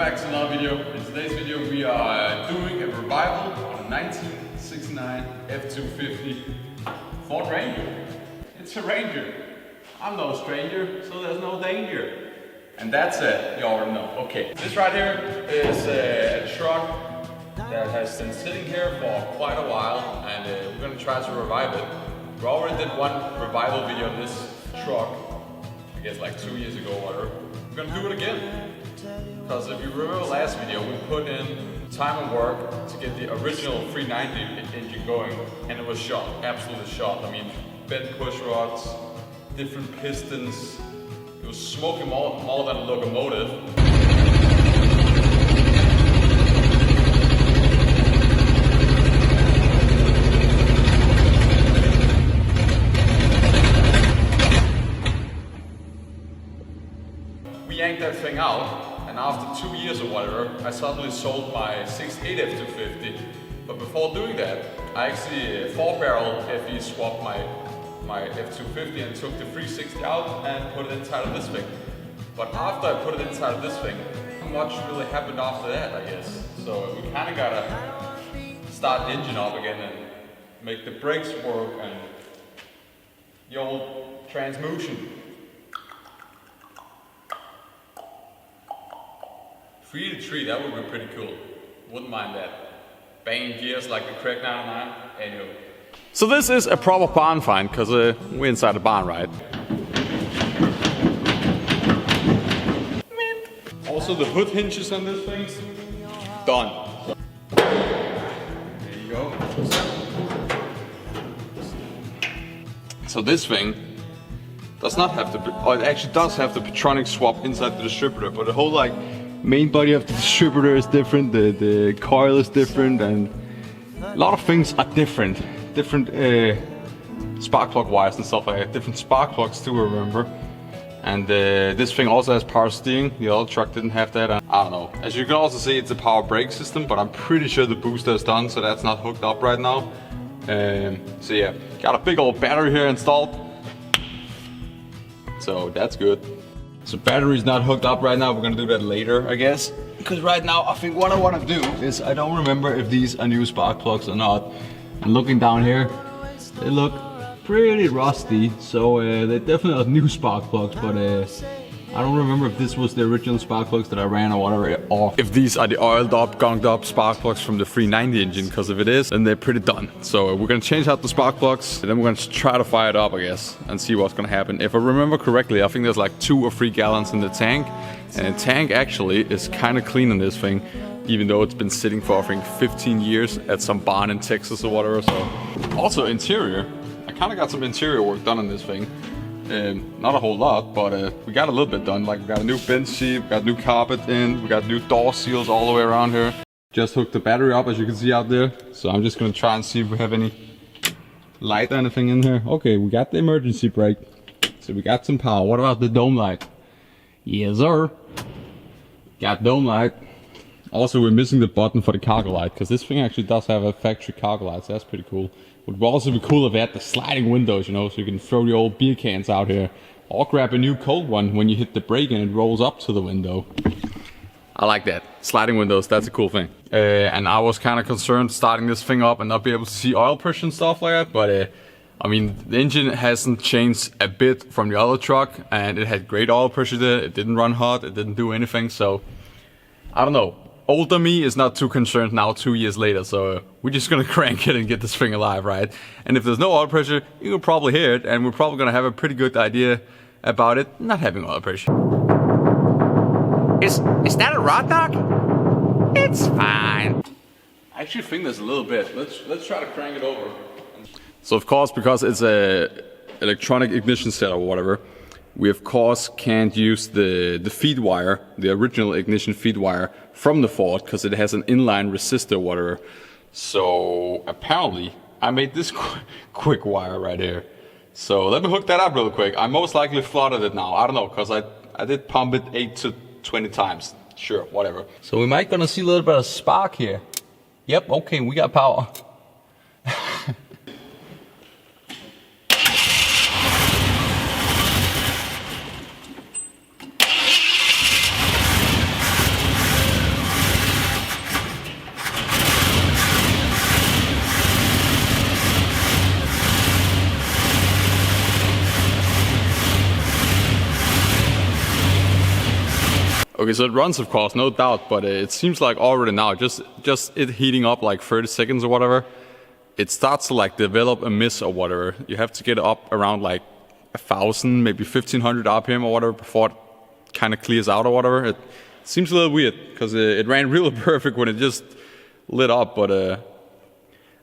back to another video. In today's video we are doing a revival on a 1969 F250 Ford Ranger. It's a Ranger. I'm no stranger, so there's no danger. And that's it, you already know. Okay, this right here is a truck that has been sitting here for quite a while, and we're gonna try to revive it. We already did one revival video of this truck, I guess like 2 years ago or whatever. We're gonna do it again. Because if you remember last video, we put in time and work to get the original 390 engine going, and it was shot, absolutely shot. I mean, bent push rods, different pistons. It was smoking more than a locomotive. We yanked that thing out. And after 2 years or whatever, I suddenly sold my 68 F250. But before doing that, I actually 4-barrel FE swapped my F250 and took the 360 out and put it inside of this thing. But after I put it inside of this thing, not much really happened after that, I guess. So we kind of gotta start the engine up again and make the brakes work and the old transmission. 383, that would be pretty cool. Wouldn't mind that. Banging gears like the Craig 99. Anyway. So this is a proper barn find, because we're inside the barn, right? Also the hood hinges on this thing, done. There you go. So this thing does not have the, or it actually does have the Petronic swap inside the distributor, but the whole like main body of the distributor is different, the coil is different, and a lot of things are different. Different spark plug wires and stuff like that, different spark plugs too, remember. And this thing also has power steering, the other truck didn't have that. I don't know. As you can also see, it's a power brake system, but I'm pretty sure the booster is done, so that's not hooked up right now. So yeah, got a big old battery here installed. So that's good. So battery's not hooked up right now, we're gonna do that later, I guess. Because right now, I think what I wanna do is, I don't remember if these are new spark plugs or not. And looking down here, they look pretty rusty, so they're definitely not new spark plugs, but I don't remember if this was the original spark plugs that I ran or whatever, or if these are the oiled up, gunked up spark plugs from the 390 engine, because if it is, then they're pretty done. So we're gonna change out the spark plugs, and then we're gonna try to fire it up, I guess, and see what's gonna happen. If I remember correctly, I think there's like 2 or 3 gallons in the tank, and the tank actually is kind of clean in this thing, even though it's been sitting for I think 15 years at some barn in Texas or whatever. So also interior, I kind of got some interior work done on this thing. Not a whole lot, but we got a little bit done. Like we got a new bench seat, we got new carpet in, we got new door seals all the way around here. Just hooked the battery up, as you can see out there. So I'm just gonna try and see if we have any light or anything in here. Okay, we got the emergency brake, so we got some power. What about the dome light? Yes sir, got dome light. Also we're missing the button for the cargo light, because this thing actually does have a factory cargo light, so that's pretty cool. Would also be cool if it had the sliding windows, you know, so you can throw the old beer cans out here. Or grab a new cold one when you hit the brake and it rolls up to the window. I like that. Sliding windows, that's a cool thing. And I was kind of concerned starting this thing up and not be able to see oil pressure and stuff like that. But I mean, the engine hasn't changed a bit from the other truck. And it had great oil pressure there. It didn't run hot. It didn't do anything. So, I don't know. Older me is not too concerned now 2 years later, so we're just gonna crank it and get this thing alive, right? And if there's no oil pressure, you can probably hear it, and we're probably gonna have a pretty good idea about it not having oil pressure. Is that a rod dog? It's fine. I actually think there's a little bit. Let's try to crank it over. So of course, because it's a electronic ignition set or whatever, we of course can't use the feed wire, the original ignition feed wire from the Ford, because it has an inline resistor or whatever. So apparently I made this quick wire right here. So let me hook that up real quick. I most likely flooded it now. I don't know, because I did pump it 8 to 20 times. Sure, whatever. So we might gonna see a little bit of spark here. Yep, okay, we got power. Okay, so it runs, of course, no doubt, but it seems like already now, just it heating up like 30 seconds or whatever, it starts to like develop a mist or whatever. You have to get up around like 1,000, maybe 1,500 RPM or whatever before it kind of clears out or whatever. It seems a little weird because it ran really perfect when it just lit up, but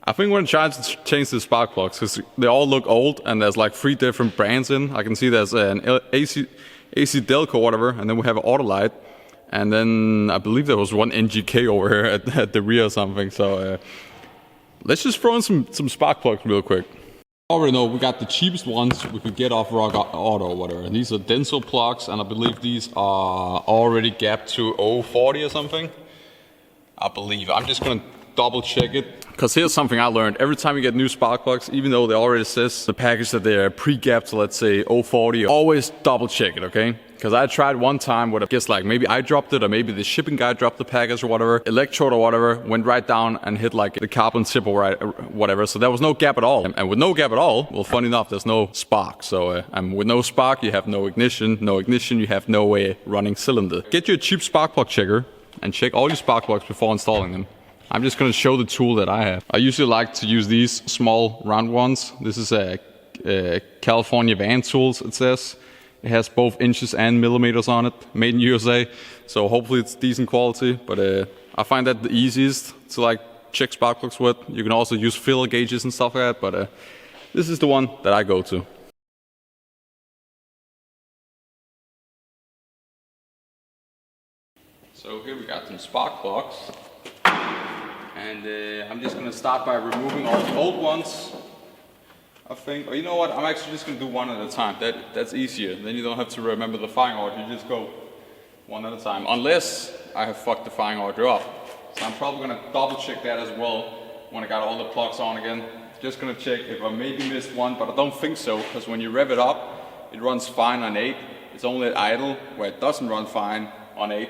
I think we're trying to change the spark plugs because they all look old and there's like 3 different brands in. I can see there's an AC Delco or whatever, and then we have an Autolite, and then I believe there was one NGK over here at the rear or something. So let's just throw in some spark plugs real quick. I already know we got the cheapest ones we could get off Rock Auto or whatever. And these are Denso plugs, and I believe these are already gapped to 040 or something. I believe. I'm just gonna double check it. Because here's something I learned. Every time you get new spark plugs, even though they already says the package that they're pre-gapped to, let's say, 040, always double check it, okay? Because I tried one time with, I guess like maybe I dropped it or maybe the shipping guy dropped the package or whatever. Electrode or whatever went right down and hit like the carbon tip or whatever. So there was no gap at all. And with no gap at all, well, funny enough, there's no spark. So with no spark, you have no ignition. No ignition, you have no running cylinder. Get you a cheap spark plug checker and check all your spark plugs before installing them. I'm just going to show the tool that I have. I usually like to use these small round ones. This is a California Van Tools, it says. It has both inches and millimeters on it, made in USA. So hopefully it's decent quality, but I find that the easiest to like check spark plugs with. You can also use filler gauges and stuff like that, but this is the one that I go to. So here we got some spark plugs. And I'm just gonna start by removing all the old ones, I think. Or you know what, I'm actually just gonna do one at a time. That's easier. Then you don't have to remember the firing order, you just go one at a time. Unless I have fucked the firing order up. So I'm probably gonna double check that as well when I got all the plugs on again. Just gonna check if I maybe missed one, but I don't think so, because when you rev it up, it runs fine on 8. It's only at idle where it doesn't run fine on 8.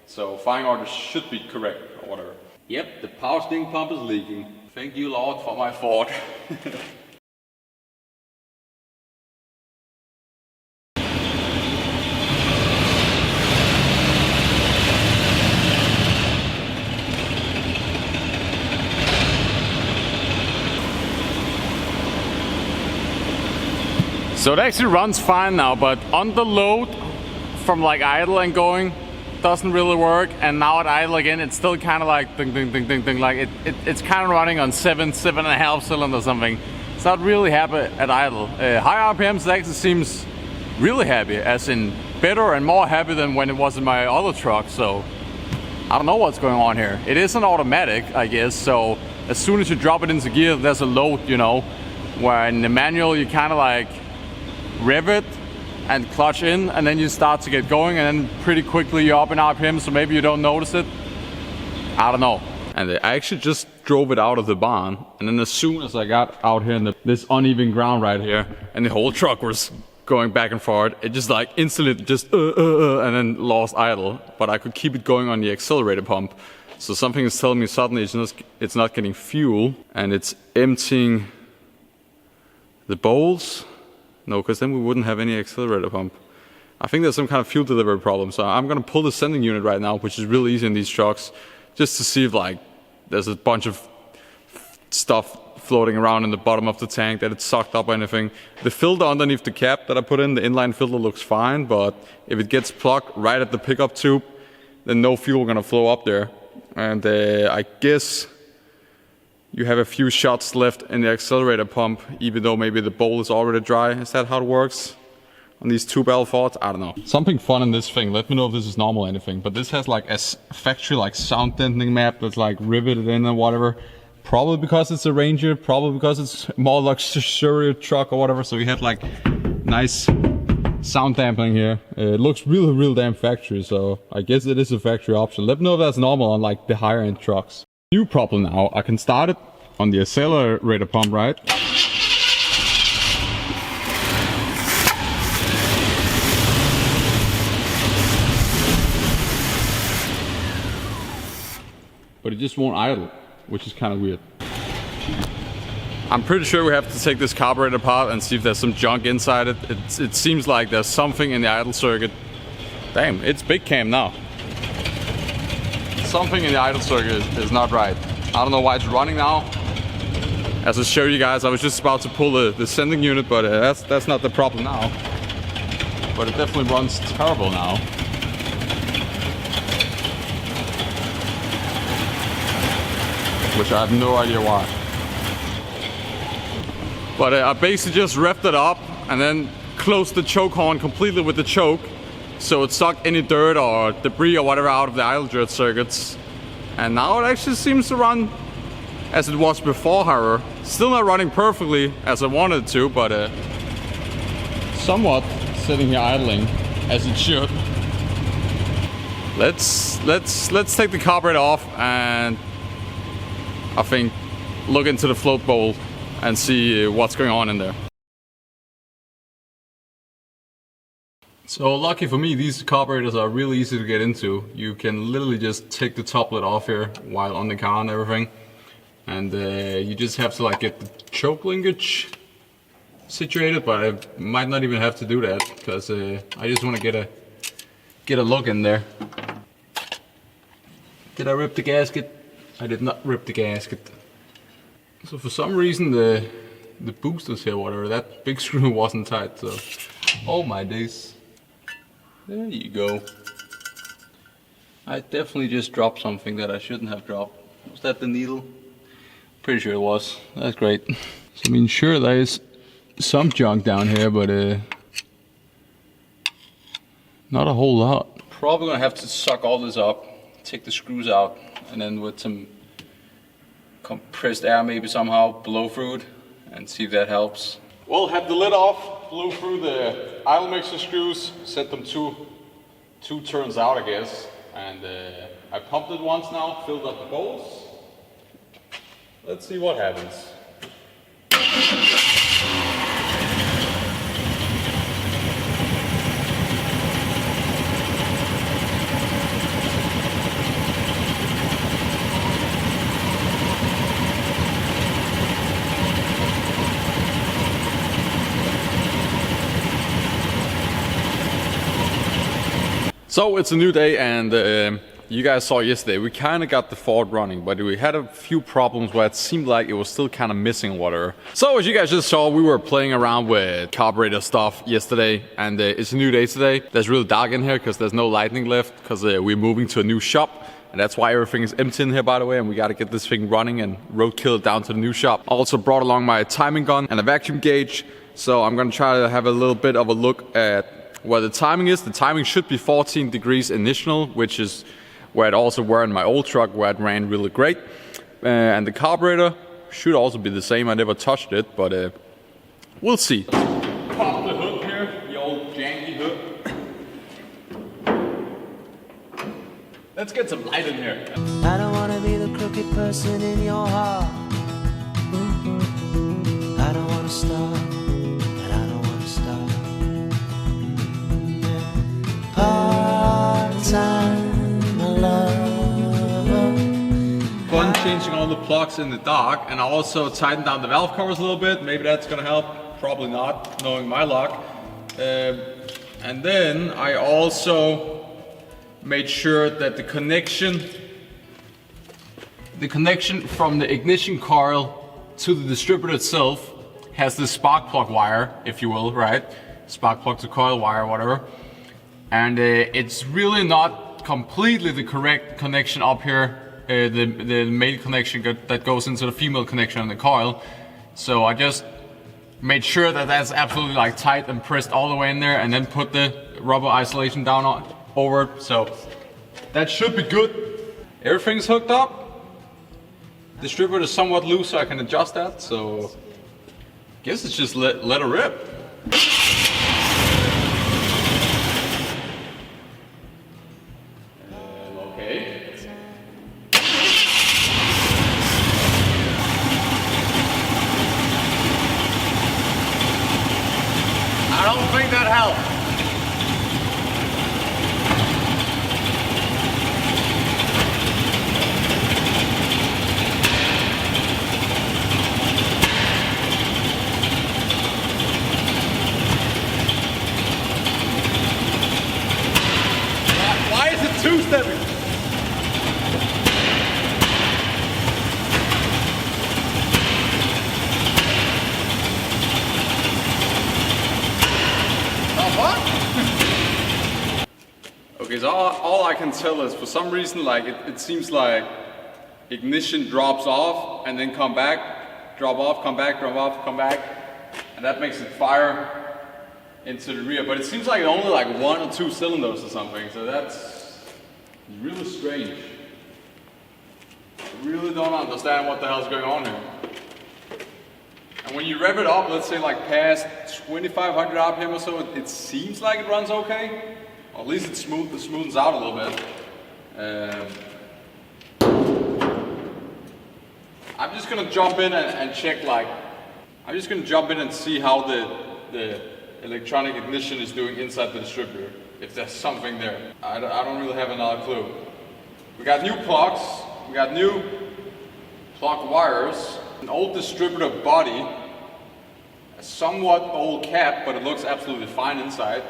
So firing order should be correct or whatever. Yep, the power steering pump is leaking. Thank you, Lord, for my fault. So it actually runs fine now, but on the load from like idle and going, doesn't really work, and now at idle again, it's still kind of like ding ding ding ding ding, like it's kind of running on 7.5 cylinder or something. It's not really happy at idle. High RPMs, it actually seems really happy, as in better and more happy than when it was in my other truck. So I don't know what's going on here. It is an automatic, I guess, so as soon as you drop it into gear, there's a load, you know, where in the manual you kind of like rev it and clutch in, and then you start to get going, and then pretty quickly you're up in RPM, so maybe you don't notice it. I don't know. And I actually just drove it out of the barn, and then as soon as I got out here in this uneven ground right here, and the whole truck was going back and forward, it just like instantly just and then lost idle, but I could keep it going on the accelerator pump. So something is telling me suddenly it's not getting fuel, and it's emptying the bowls. No, because then we wouldn't have any accelerator pump. I think there's some kind of fuel delivery problem. So I'm gonna pull the sending unit right now, which is really easy in these trucks, just to see if like there's a bunch of stuff floating around in the bottom of the tank, that it's sucked up or anything. The filter underneath the cap that I put in, the inline filter, looks fine, but if it gets plugged right at the pickup tube, then no fuel gonna flow up there. And I guess you have a few shots left in the accelerator pump, even though maybe the bowl is already dry. Is that how it works on these 2-barrel Fords? I don't know. Something fun in this thing, let me know if this is normal or anything, but this has like a factory like sound deadening map that's like riveted in and whatever. Probably because it's a Ranger, probably because it's more luxurious truck or whatever, so we had like nice sound dampening here. It looks really damn factory, so I guess it is a factory option. Let me know if that's normal on like the higher end trucks. New problem now, I can start it on the accelerator pump, right? But it just won't idle, which is kind of weird. I'm pretty sure we have to take this carburetor apart and see if there's some junk inside it. It seems like there's something in the idle circuit. Damn, it's big cam now. something in the idle circuit is not right. I don't know why it's running now. As I showed you guys, I was just about to pull the sending unit, but that's not the problem now. But it definitely runs terrible now. Which I have no idea why. But I basically just revved it up and then closed the choke horn completely with the choke, so it sucked any dirt or debris or whatever out of the idle jet circuits. And now it actually seems to run as it was before, however. Still not running perfectly as I wanted it to, but somewhat sitting here idling as it should. Let's take the carburetor off and I think look into the float bowl and see what's going on in there. So lucky for me, these carburetors are really easy to get into. You can literally just take the top lid off here while on the car and everything. And you just have to like get the choke linkage situated, but I might not even have to do that because I just want to get a look in there. Did I rip the gasket? I did not rip the gasket. So for some reason the boosters here, whatever, that big screw wasn't tight, so oh my days. There you go. I definitely just dropped something that I shouldn't have dropped. Was that the needle? Pretty sure it was. That's great. So I mean, sure there is some junk down here, but not a whole lot. Probably gonna have to suck all this up, take the screws out, and then with some compressed air maybe somehow blow through it and see if that helps. Well, have the lid off, blew through the idle mixer screws, set them two turns out, I guess, and I pumped it once now, filled up the bowls. Let's see what happens. So it's a new day, and you guys saw yesterday we kind of got the Ford running, but we had a few problems where it seemed like it was still kind of missing water. So as you guys just saw, we were playing around with carburetor stuff yesterday, and it's a new day today. There's really dark in here because there's no lighting left because we're moving to a new shop, and that's why everything is empty in here, by the way, and we got to get this thing running and roadkill it down to the new shop. I also brought along my timing gun and a vacuum gauge, so I'm gonna try to have a little bit of a look at where the timing is. The timing should be 14 degrees initial, which is where it also were in my old truck where it ran really great. And the carburetor should also be the same. I never touched it, but we'll see. Pop the hood here, the old janky hood. Let's get some light in here. I don't want to be the crooked person in your heart. I don't want to start. Fun changing all the plugs in the dark, and I also tightened down the valve covers a little bit. Maybe that's gonna help, probably not, knowing my luck. And then I also made sure that the connection from the ignition coil to the distributor itself has the spark plug wire, if you will, right? Spark plug to coil wire, whatever. And it's really not completely the correct connection up here, the male connection that goes into the female connection on the coil. So I just made sure that that's absolutely like tight and pressed all the way in there, and then put the rubber isolation down over it. So that should be good. Everything's hooked up. Distributor is somewhat loose, so I can adjust that. So I guess it's just let it rip. I don't think that helped. Why is it two-stepping? because all I can tell is for some reason like it seems like ignition drops off and then come back, drop off, come back, drop off, come back, and that makes it fire into the rear. But it seems like only like 1 or 2 cylinders or something, so that's really strange. I really don't understand what the hell's going on here. And when you rev it up, let's say like past 2500 RPM or so, it seems like it runs okay. Or at least it smoothens out a little bit. I'm just gonna jump in and check like, I'm just gonna jump in and see how the electronic ignition is doing inside the distributor. If there's something there. I don't really have another clue. We got new plugs, we got new plug wires, an old distributor body, a somewhat old cap, but it looks absolutely fine inside.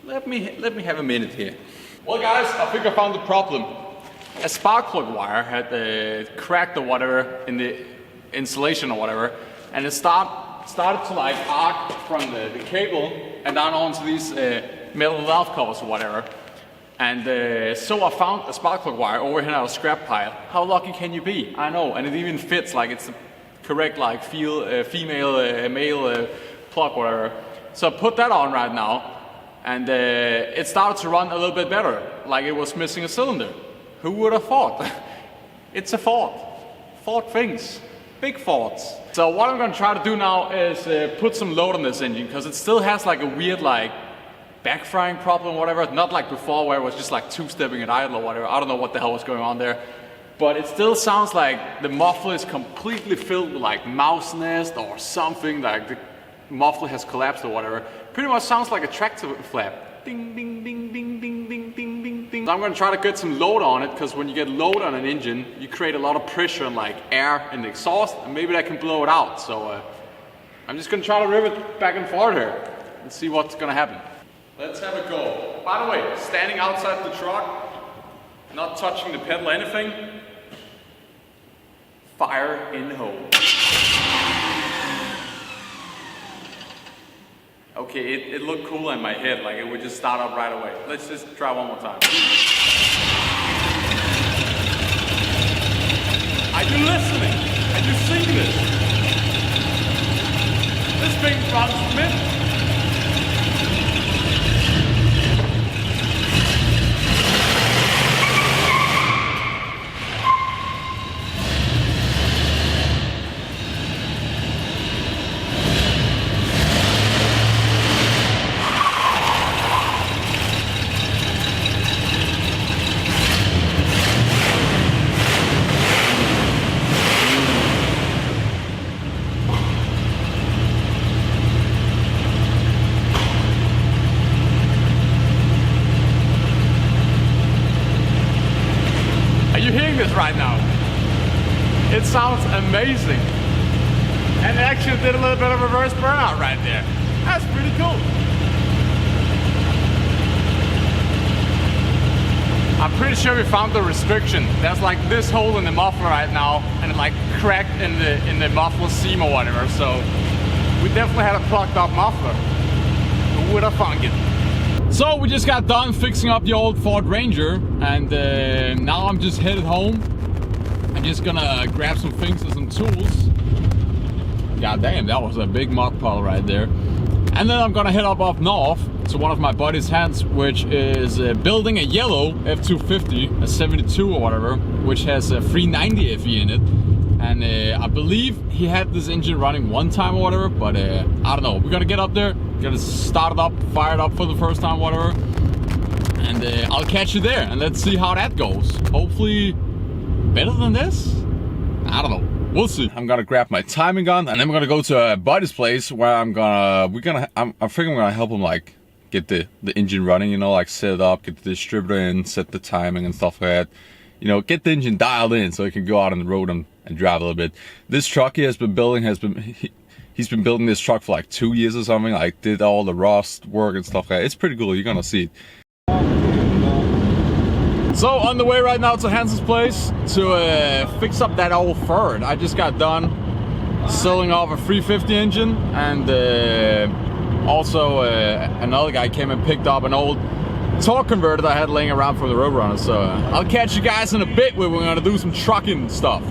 Let me have a minute here. Well guys, I think I found the problem. A spark plug wire had cracked or whatever in the insulation or whatever, and it started to like arc from the cable and down onto these metal valve covers or whatever. And so I found a spark plug wire over here on a scrap pile. How lucky can you be? I know, and it even fits like it's the correct like female, male plug whatever. So I put that on right now, and it started to run a little bit better, like it was missing a cylinder. Who would have thought? It's a Ford. Ford things. Big Fords. So what I'm gonna try to do now is put some load on this engine, because it still has like a weird like backfiring problem or whatever. Not like before where it was just like two-stepping at idle or whatever. I don't know what the hell was going on there. But it still sounds like the muffler is completely filled with like mouse nest or something, like the muffler has collapsed or whatever. Pretty much sounds like a tractor flap. Ding, ding, ding, ding, ding, ding, ding, ding, ding. So I'm gonna try to get some load on it, because when you get load on an engine, you create a lot of pressure and like air in the exhaust, and maybe that can blow it out. So I'm just gonna try to rev it back and forth here and see what's gonna happen. Let's have a go. By the way, standing outside the truck, not touching the pedal or anything, fire in the hole. Okay, it looked cool in my head, like it would just start up right away. Let's just try one more time. Are you listening? Are you seeing this? This thing runs mint. Right now. It sounds amazing. And it actually did a little bit of reverse burnout right there. That's pretty cool. I'm pretty sure we found the restriction. There's like this hole in the muffler right now, and it like cracked in the muffler seam or whatever. So we definitely had a plugged up muffler. Who would have thunk it? So we just got done fixing up the old Ford Ranger, and now I'm just headed home. I'm just gonna grab some things and some tools. God damn, that was a big mud pile right there. And then I'm gonna head up north to one of my buddy's hands, which is building a yellow F250, a 72 or whatever, which has a 390 FE in it. And I believe he had this engine running one time or whatever, but I don't know. We're gonna get up there, gonna start it up, fire it up for the first time, whatever. And I'll catch you there, and let's see how that goes. Hopefully better than this? I don't know. We'll see. I'm gonna grab my timing gun, and then we're gonna go to a buddy's place where I think I'm gonna help him like get the engine running, you know, like set it up, get the distributor in, set the timing and stuff like that. You know, get the engine dialed in so he can go out on the road and drive a little bit. This truck he has been building he's been building this truck for like 2 years or something. Like did all the rust work and stuff like that. It's pretty cool. You're gonna see it. So on the way right now to Hansen's place to fix up that old Ford. I just got done selling off a 350 engine, and also another guy came and picked up an old torque converter that I had laying around from the Roadrunner. So I'll catch you guys in a bit where we're gonna do some trucking stuff.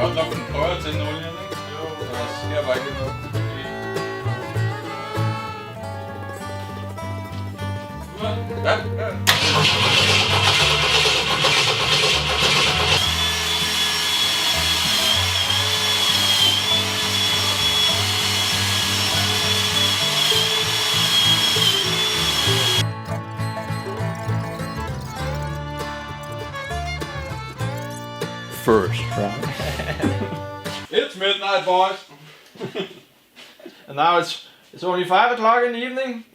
Godt nok den prøver til den olie, ikke? Jo. Der sker bare ikke noget. Ja. First round. It's midnight, boys. And now it's only 5 o'clock in the evening.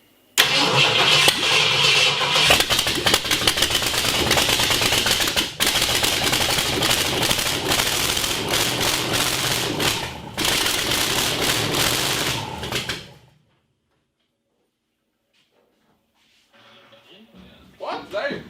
What? Dave?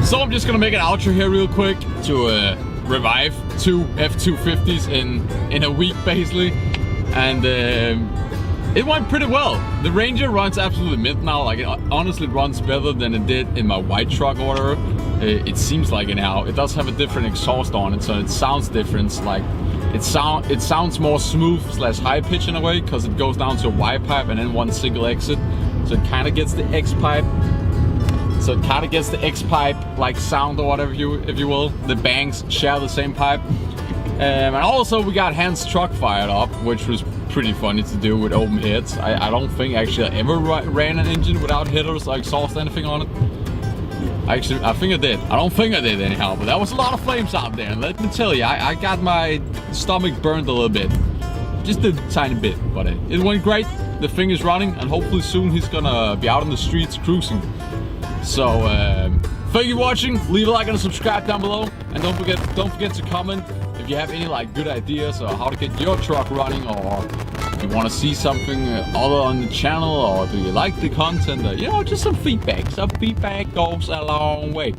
So I'm just gonna make an outro here real quick to revive 2 F250s in a week basically, and it went pretty well. The Ranger runs absolutely mint now. Like it honestly runs better than it did in my white truck order. It seems like it now. It does have a different exhaust on it, so it sounds different. Like it sounds more smooth / high pitch in a way because it goes down to a Y pipe and then one single exit, so it kind of gets the X pipe. So it kind of gets the X pipe like sound or whatever if you will. The bangs share the same pipe. And also we got Hans' truck fired up, which was pretty funny to do with open heads. I don't think actually I ever ran an engine without headers or exhaust anything on it. Actually, I think I did. I don't think I did anyhow, but that was a lot of flames out there. And let me tell you, I got my stomach burned a little bit. Just a tiny bit, but it went great. The thing is running, and hopefully soon he's gonna be out on the streets cruising. So thank you for watching. Leave a like and subscribe down below, and don't forget to comment if you have any like good ideas or how to get your truck running, or if you want to see something other on the channel, or do you like the content, or, you know, just some feedback. Some feedback goes a long way.